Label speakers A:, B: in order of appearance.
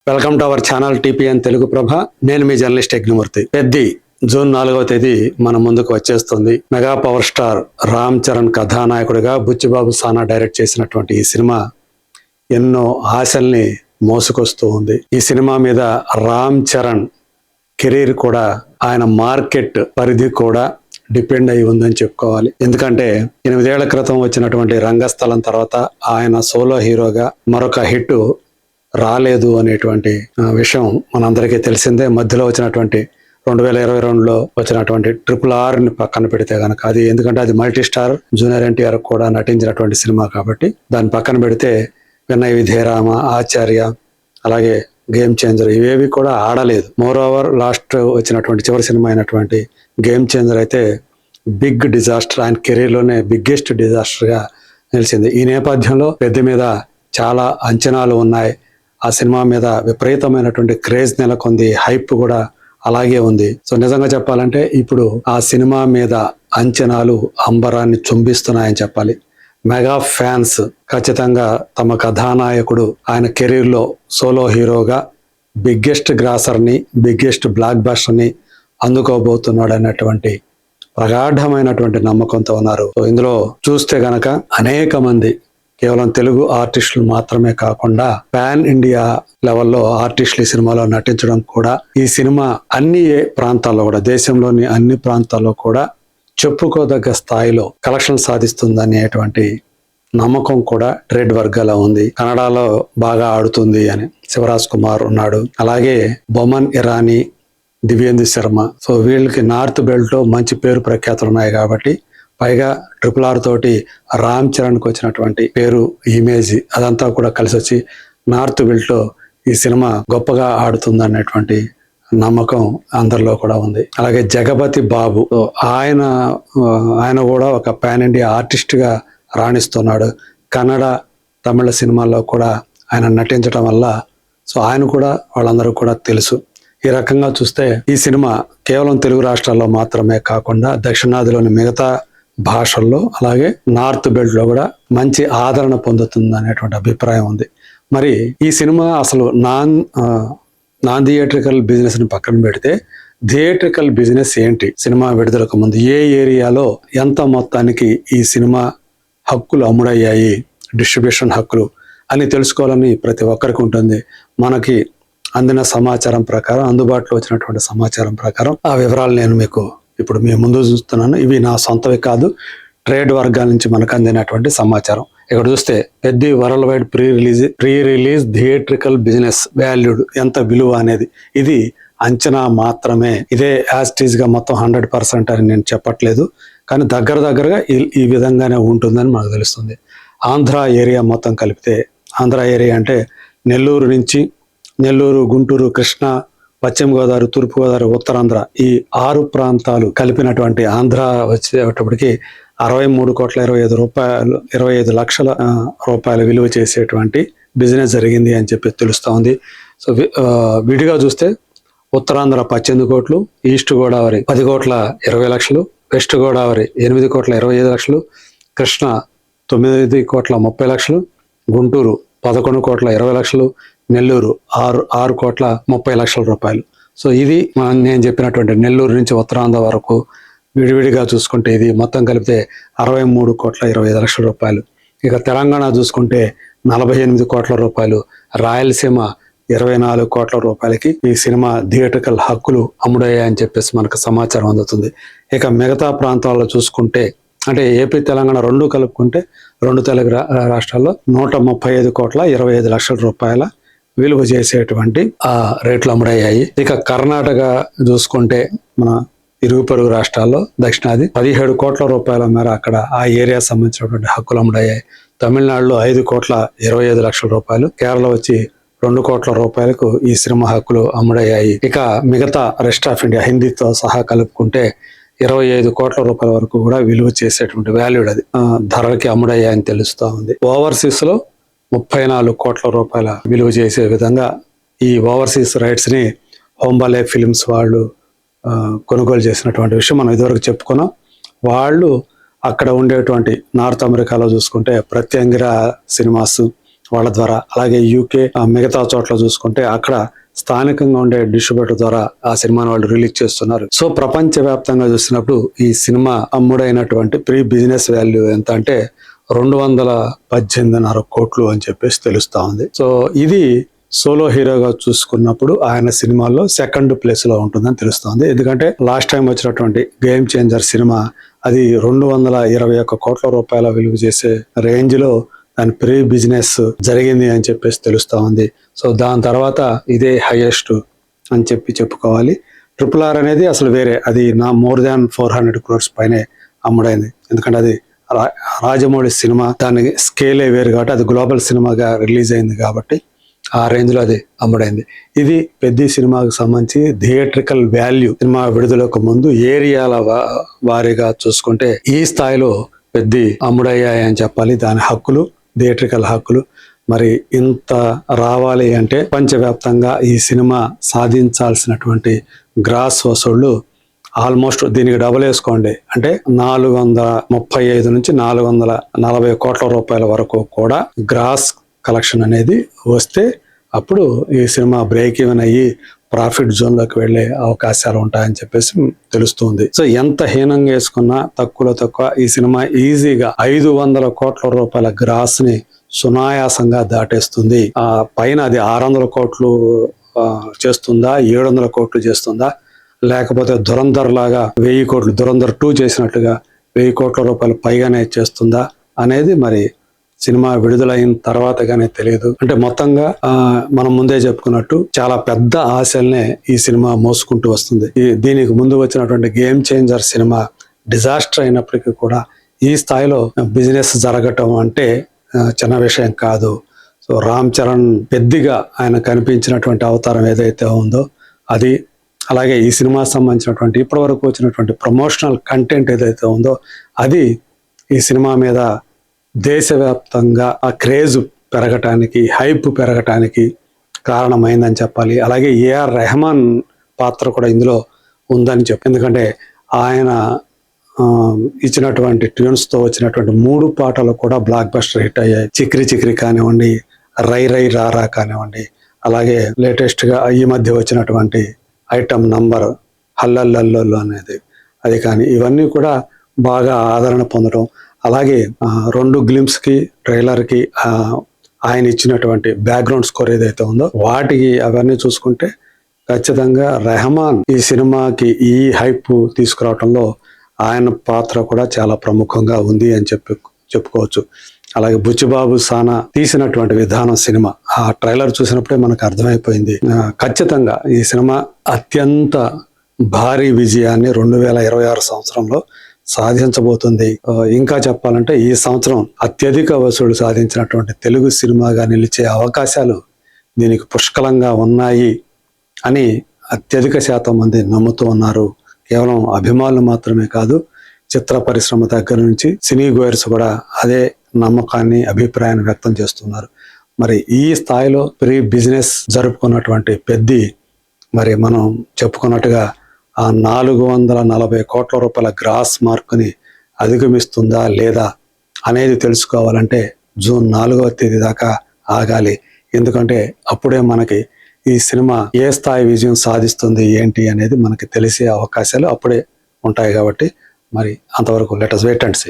A: Welcome to our channel TPN Telugu Prabha. నేను మీ journalist Yagnamurthy. Peddi June 4వ తేదీ మన ముందుకు వచ్చేస్తుంది. Mega power star Ram Charan కథానాయకుడిగా బుచ్చిబాబు సానా డైరెక్ట్ చేసినటువంటి ఈ సినిమా ఎన్నో ఆశల్ని మోసుకొస్తూ ఉంది. ఈ సినిమా మీద రామ్ చరణ్ కెరీర్ కూడా, ఆయన మార్కెట్ పరిధి కూడా డిపెండ్ అయి ఉందని చెప్పుకోవాలి. ఎందుకంటే 8 ఏళ్ల క్రితం వచ్చినటువంటి రంగస్థలం తర్వాత ఆయన సోలో హీరోగా మరొక హిట్ రాలేదు అనేటువంటి విషయం మనందరికీ తెలిసిందే. మధ్యలో వచ్చినటువంటి 2022లో వచ్చినటువంటి RRR ని పక్కన పెడితే గనక, అది ఎందుకంటే అది మల్టీ స్టార్ జూనియర్ ఎన్టీఆర్ కూడా నటించినటువంటి సినిమా కాబట్టి దాన్ని పక్కన పెడితే వినయ విధేయరామ, ఆచార్య, అలాగే గేమ్ చేంజర్ ఇవేవి కూడా ఆడలేదు. మోర్ ఓవర్ లాస్ట్ వచ్చినటువంటి చివరి సినిమా అయినటువంటి గేమ్ చేంజర్ అయితే బిగ్ డిజాస్టర్, ఆయన కెరీర్లోనే బిగ్గెస్ట్ డిజాస్టర్గా నిలిచింది. ఈ నేపథ్యంలో పెద్ద మీద చాలా అంచనాలు ఉన్నాయి. ఆ సినిమా మీద విపరీతమైనటువంటి క్రేజ్ నెలకొంది, హైప్ కూడా అలాగే ఉంది. సో నిజంగా చెప్పాలంటే ఇప్పుడు ఆ సినిమా మీద అంచనాలు అంబరాన్ని చుంబిస్తున్నాయని చెప్పాలి. మెగా ఫ్యాన్స్ ఖచ్చితంగా తమ కథానాయకుడు ఆయన కెరీర్లో సోలో హీరోగా బిగ్గెస్ట్ గ్రాసర్ని, బిగ్గెస్ట్ బ్లాక్ బస్టర్ని అందుకోబోతున్నాడు అన్నటువంటి ప్రగాఢమైనటువంటి నమ్మకంతో ఉన్నారు. సో ఇందులో చూస్తే గనక అనేక మంది కేవలం తెలుగు ఆర్టిస్టులు మాత్రమే కాకుండా పాన్ ఇండియా లెవెల్లో ఆర్టిస్టులు ఈ సినిమాలో నటించడం కూడా, ఈ సినిమా అన్ని ప్రాంతాల్లో కూడా, దేశంలోని అన్ని ప్రాంతాల్లో కూడా చెప్పుకోదగ్గ స్థాయిలో కలెక్షన్ సాధిస్తుందనేటువంటి నమ్మకం కూడా ట్రేడ్ వర్గాల ఉంది. కన్నడలో బాగా ఆడుతుంది అని శివరాజ్ కుమార్ ఉన్నాడు, అలాగే బొమన్ ఇరానీ, దివ్యేందు శర్మ. సో వీళ్ళకి నార్త్ బెల్ట్ లో మంచి పేరు ప్రఖ్యాతులు ఉన్నాయి కాబట్టి, పైగా RRR తోటి రామ్ చరణ్కి వచ్చినటువంటి పేరు, ఇమేజ్ అదంతా కూడా కలిసి వచ్చి నార్త్ బెల్ట్ లో ఈ సినిమా గొప్పగా ఆడుతుంది అన్నటువంటి నమ్మకం అందరిలో కూడా ఉంది. అలాగే జగపతి బాబు, ఆయన కూడా ఒక పాన్ ఇండియా ఆర్టిస్ట్ గా రాణిస్తున్నాడు. కన్నడ, తమిళ సినిమాల్లో కూడా ఆయన నటించడం వల్ల సో ఆయన కూడా వాళ్ళందరూ కూడా తెలుసు. ఈ రకంగా చూస్తే ఈ సినిమా కేవలం తెలుగు రాష్ట్రాల్లో మాత్రమే కాకుండా దక్షిణాదిలోని మిగతా భాషల్లో, అలాగే నార్త్ బెల్ట్ లో కూడా మంచి ఆదరణ పొందుతుంది అనేటువంటి అభిప్రాయం ఉంది. మరి ఈ సినిమా అసలు నాన్ థియేట్రికల్ బిజినెస్ ని పక్కన పెడితే థియేట్రికల్ బిజినెస్ ఏంటి, సినిమా విడుదలకు ముందు ఏ ఏరియాలో ఎంత మొత్తానికి ఈ సినిమా హక్కులు అమ్ముడయ్యాయి, డిస్ట్రిబ్యూషన్ హక్కులు అని తెలుసుకోవాలని ప్రతి ఒక్కరికి ఉంటుంది. మనకి అందిన సమాచారం ప్రకారం, అందుబాటులో వచ్చినటువంటి సమాచారం ప్రకారం ఆ వివరాలు నేను మీకు ఇప్పుడు మీ ముందు చూస్తున్నాను. ఇవి నా సొంతవి కాదు, ట్రేడ్ వర్గాల నుంచి మనకు అందినటువంటి సమాచారం. ఇక్కడ చూస్తే పెద్ద world wide pre release theatrical business valued ఎంత విలువ అనేది, ఇది అంచనా మాత్రమే. ఇదే యాజ్ గా మొత్తం 100% అని నేను చెప్పట్లేదు, కానీ దగ్గరగా ఈ విధంగానే ఉంటుందని మనకు తెలుస్తుంది. ఆంధ్ర ఏరియా మొత్తం కలిపితే, ఆంధ్ర ఏరియా అంటే నెల్లూరు, గుంటూరు, కృష్ణా, పశ్చిమ గోదావరి, తూర్పు గోదావరి, ఉత్తరాంధ్ర, ఈ 6 ప్రాంతాలు కలిపినటువంటి ఆంధ్ర వచ్చేటప్పటికి 23,25 లక్షల రూపాయలు విలువ చేసేటువంటి బిజినెస్ జరిగింది అని చెప్పి తెలుస్తూ ఉంది. సో విడిగా చూస్తే ఉత్తరాంధ్ర 18 కోట్లు, ఈస్ట్ గోదావరి 10,20 లక్షలు, వెస్ట్ గోదావరి 8,25 లక్షలు, కృష్ణా 9,30 లక్షలు, గుంటూరు 11,20 లక్షలు, నెల్లూరు 6,30 లక్షల రూపాయలు. సో ఇది నేను చెప్పినటువంటి నెల్లూరు నుంచి ఉత్తరాంధ్ర వరకు విడివిడిగా చూసుకుంటే ఇది మొత్తం కలిపితే 63,25 లక్షల రూపాయలు. ఇక తెలంగాణ చూసుకుంటే 48 కోట్ల రూపాయలు, రాయలసీమ 24 కోట్ల రూపాయలకి ఈ సినిమా థియేట్రికల్ హక్కులు అమ్ముడయ్యాయని చెప్పేసి మనకు సమాచారం అందుతుంది. ఇక మిగతా ప్రాంతాల్లో చూసుకుంటే, అంటే ఏపీ తెలంగాణ రెండు కలుపుకుంటే 2 తెలుగు రాష్ట్రాల్లో 135,25 లక్షల రూపాయల విలువ చేసేటువంటి ఆ రేట్లు అమ్ముడయ్యాయి. ఇక కర్ణాటక చూసుకుంటే మన ఇరుగు పొరుగు రాష్ట్రాల్లో దక్షిణాది 17 కోట్ల రూపాయల మేర అక్కడ ఆ ఏరియా సంబంధించినటువంటి హక్కులు అమ్ముడయ్యాయి. తమిళనాడులో 5,25 లక్షల రూపాయలు, కేరళ వచ్చి 2 కోట్ల రూపాయలకు ఈ సినిమా హక్కులు అమ్ముడయ్యాయి. ఇక మిగతా రెస్ట్ ఆఫ్ ఇండియా హిందీతో సహా కలుపుకుంటే 25 కోట్ల రూపాయల వరకు కూడా విలువ చేసేటువంటి వాల్యూడ్ అది ధరలకి అమ్ముడయ్యాయని తెలుస్తూ ఉంది. ఓవర్సీస్ లో 34 కోట్ల రూపాయల విలువ చేసే విధంగా ఈ ఓవర్సీస్ రైట్స్ ని హోంబాలే ఫిల్మ్స్ వాళ్ళు కొనుగోలు చేసినటువంటి విషయం మనం ఇదివరకు చెప్పుకున్నాం. వాళ్ళు అక్కడ ఉండేటువంటి నార్త్ అమెరికాలో చూసుకుంటే ప్రత్యంగిర సినిమాస్, వాళ్ళ ద్వారా, అలాగే యూకే మిగతా చోట్ల చూసుకుంటే అక్కడ స్థానికంగా ఉండే డిస్ట్రిబ్యూటర్ ద్వారా ఆ సినిమాని వాళ్ళు రిలీజ్ చేస్తున్నారు. సో ప్రపంచ వ్యాప్తంగా చూసినప్పుడు ఈ సినిమా అమ్ముడైనటువంటి ప్రీ బిజినెస్ వాల్యూ ఎంత అంటే 218.5 కోట్లు అని చెప్పేసి తెలుస్తా ఉంది. సో ఇది సోలో హీరోగా చూసుకున్నప్పుడు ఆయన సినిమాల్లో సెకండ్ ప్లేస్ లో ఉంటుందని తెలుస్తోంది. ఎందుకంటే లాస్ట్ టైం వచ్చినటువంటి గేమ్ చేంజర్ సినిమా అది 221 కోట్ల రూపాయల విలువ చేసే రేంజ్ లో దాని ప్రీ బిజినెస్ జరిగింది అని చెప్పేసి తెలుస్తా ఉంది. సో దాని తర్వాత ఇదే హైయెస్ట్ అని చెప్పుకోవాలి. RRR అనేది అసలు వేరే, అది మోర్ దాన్ 400 crores పైనే అమ్ముడైంది. ఎందుకంటే అది రాజమౌళి సినిమా, దాని స్కేలే వేరు కాబట్టి అది గ్లోబల్ సినిమాగా రిలీజ్ అయింది కాబట్టి ఆ రేంజ్ లో అది అమ్ముడైంది. ఇది పెద్ద సినిమాకు సంబంధించి థియేట్రికల్ వాల్యూ సినిమా విడుదలకు ముందు ఏరియాల వారీగా చూసుకుంటే ఈ స్థాయిలో పెద్ద అమ్ముడయ్యాయి అని చెప్పాలి. దాని హక్కులు, థియేట్రికల్ హక్కులు మరి ఇంత రావాలి అంటే ప్రపంచవ్యాప్తంగా ఈ సినిమా సాధించాల్సినటువంటి గ్రాస్ వసూళ్లు ఆల్మోస్ట్ దీనికి డబుల్ వేసుకోండి అంటే 435 నుంచి 440 కోట్ల రూపాయల వరకు కూడా గ్రాస్ కలెక్షన్ అనేది వస్తే అప్పుడు ఈ సినిమా బ్రేక్ ఈవెన్ అయ్యి ప్రాఫిట్ జోన్ లోకి వెళ్లే అవకాశాలు ఉంటాయని చెప్పేసి తెలుస్తుంది. సో ఎంత హీనంగా వేసుకున్నా తక్కువ ఈ సినిమా ఈజీగా 500 కోట్ల రూపాయల గ్రాస్ ని సునాయాసంగా దాటేస్తుంది. ఆ పైన అది 600 కోట్లు చేస్తుందా, 700 కోట్లు చేస్తుందా, లేకపోతే ధురంధర్ లాగా 1000 కోట్లు, ధురంధర్ 2 చేసినట్టుగా 1000 కోట్ల రూపాయలు పైగానే చేస్తుందా అనేది మరి సినిమా విడుదలైన తర్వాతగానే తెలియదు. అంటే మొత్తంగా మనం ముందే చెప్పుకున్నట్టు చాలా పెద్ద ఆశల్నే ఈ సినిమా మోసుకుంటూ వస్తుంది. దీనికి ముందు వచ్చినటువంటి గేమ్ చేంజర్ సినిమా డిజాస్టర్ అయినప్పటికీ కూడా ఈ స్థాయిలో బిజినెస్ జరగటం అంటే చిన్న విషయం కాదు. సో రామ్ చరణ్ పెద్దగా ఆయన కనిపించినటువంటి అవతారం ఏదైతే ఉందో అది, అలాగే ఈ సినిమా సంబంధించినటువంటి ఇప్పటి వరకు వచ్చినటువంటి ప్రమోషనల్ కంటెంట్ ఏదైతే ఉందో అది ఈ సినిమా మీద దేశవ్యాప్తంగా ఆ క్రేజ్ పెరగటానికి, హైప్ పెరగటానికి కారణమైందని చెప్పాలి. అలాగే ఏఆర్ రెహమాన్ పాత్ర కూడా ఇందులో ఉందని ఎందుకంటే ఆయన ఇచ్చినటువంటి ట్యూన్స్తో వచ్చినటువంటి 3 పాటలు కూడా బ్లాక్ బస్టర్ హిట్ అయ్యాయి. చిక్రి చిక్రి కానివ్వండి, రై రై రారా కానివ్వండి, అలాగే లేటెస్ట్ గా ఈ మధ్య వచ్చినటువంటి ఐటమ్ నంబర్ హల్లల్లల్లో అనేది అది కానీ, ఇవన్నీ కూడా బాగా ఆదరణ పొందడం. అలాగే 2 గ్లిమ్స్ కి, ట్రైలర్ కి ఆయన ఇచ్చినటువంటి బ్యాక్గ్రౌండ్ స్కోర్ ఏదైతే ఉందో వాటికి అవన్నీ చూసుకుంటే ఖచ్చితంగా రెహమాన్ ఈ సినిమాకి ఈ హైప్ తీసుకురావడంలో ఆయన పాత్ర కూడా చాలా ప్రముఖంగా ఉంది అని చెప్పుకోవచ్చు. అలాగే బుచ్చిబాబు సానా తీసినటువంటి విధానం, సినిమా ఆ ట్రైలర్ చూసినప్పుడే మనకు అర్థమైపోయింది. ఖచ్చితంగా ఈ సినిమా అత్యంత భారీ విజయాన్ని 2026 సంవత్సరంలో సాధించబోతుంది. ఇంకా చెప్పాలంటే ఈ సంవత్సరం అత్యధిక వసూళ్లు సాధించినటువంటి తెలుగు సినిమాగా నిలిచే అవకాశాలు దీనికి పుష్కలంగా ఉన్నాయి అని అత్యధిక శాతం మంది నమ్ముతూ ఉన్నారు. కేవలం అభిమానులు మాత్రమే కాదు, చిత్ర పరిశ్రమ దగ్గర నుంచి సినీ గోయర్స్ కూడా అదే నమ్మకాన్ని, అభిప్రాయాన్ని వ్యక్తం చేస్తున్నారు. మరి ఈ స్థాయిలో ప్రీ బిజినెస్ జరుపుకున్నటువంటి పెద్ద మరి మనం చెప్పుకున్నట్టుగా ఆ 440 కోట్ల రూపాయల గ్రాస్ మార్కుని అధిగమిస్తుందా లేదా అనేది తెలుసుకోవాలంటే జూన్ 4వ తేదీ దాకా ఆగాలి. ఎందుకంటే అప్పుడే మనకి ఈ సినిమా ఏ స్థాయి విజయం సాధిస్తుంది ఏంటి అనేది మనకి తెలిసే అవకాశాలు అప్పుడే ఉంటాయి. కాబట్టి మరి అంతవరకు let us wait and see.